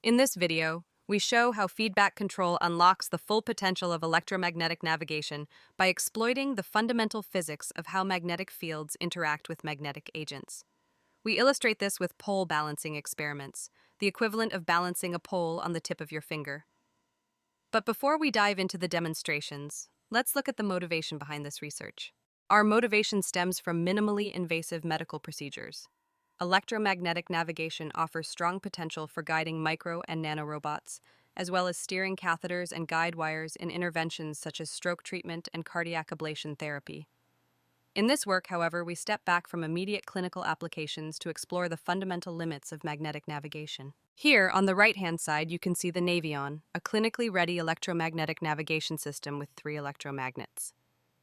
In this video, we show how feedback control unlocks the full potential of electromagnetic navigation by exploiting the fundamental physics of how magnetic fields interact with magnetic agents. We illustrate this with pole balancing experiments, the equivalent of balancing a pole on the tip of your finger. But before we dive into the demonstrations, let's look at the motivation behind this research. Our motivation stems from minimally invasive medical procedures. Electromagnetic navigation offers strong potential for guiding micro and nanorobots, as well as steering catheters and guide wires in interventions such as stroke treatment and cardiac ablation therapy. In this work, however, we step back from immediate clinical applications to explore the fundamental limits of magnetic navigation. Here, on the right-hand side, you can see the Navion, a clinically ready electromagnetic navigation system with 3 electromagnets.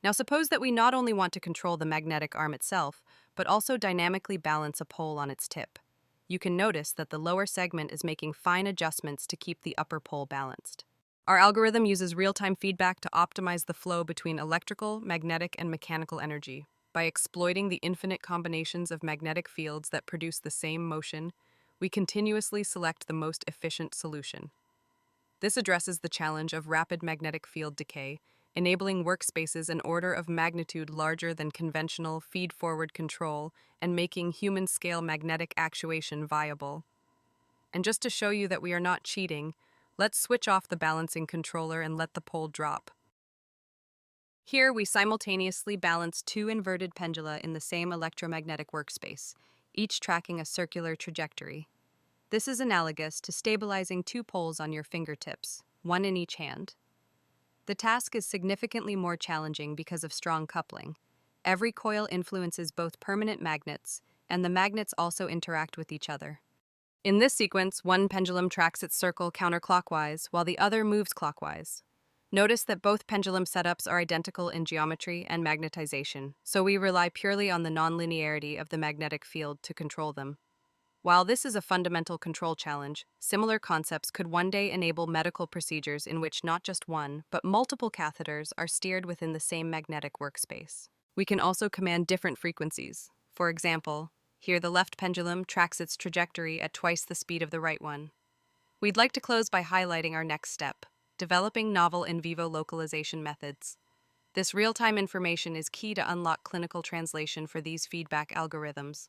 Now suppose that we not only want to control the magnetic arm itself, but also dynamically balance a pole on its tip. You can notice that the lower segment is making fine adjustments to keep the upper pole balanced. Our algorithm uses real-time feedback to optimize the flow between electrical, magnetic, and mechanical energy. By exploiting the infinite combinations of magnetic fields that produce the same motion, we continuously select the most efficient solution. This addresses the challenge of rapid magnetic field decay, enabling workspaces an order of magnitude larger than conventional feed-forward control and making human-scale magnetic actuation viable. And just to show you that we are not cheating, let's switch off the balancing controller and let the pole drop. Here we simultaneously balance 2 inverted pendula in the same electromagnetic workspace, each tracking a circular trajectory. This is analogous to stabilizing 2 poles on your fingertips, one in each hand. The task is significantly more challenging because of strong coupling. Every coil influences both permanent magnets, and the magnets also interact with each other. In this sequence, one pendulum tracks its circle counterclockwise, while the other moves clockwise. Notice that both pendulum setups are identical in geometry and magnetization, so we rely purely on the nonlinearity of the magnetic field to control them. While this is a fundamental control challenge, similar concepts could one day enable medical procedures in which not just one, but multiple catheters are steered within the same magnetic workspace. We can also command different frequencies. For example, here the left pendulum tracks its trajectory at twice the speed of the right one. We'd like to close by highlighting our next step, developing novel in vivo localization methods. This real-time information is key to unlock clinical translation for these feedback algorithms.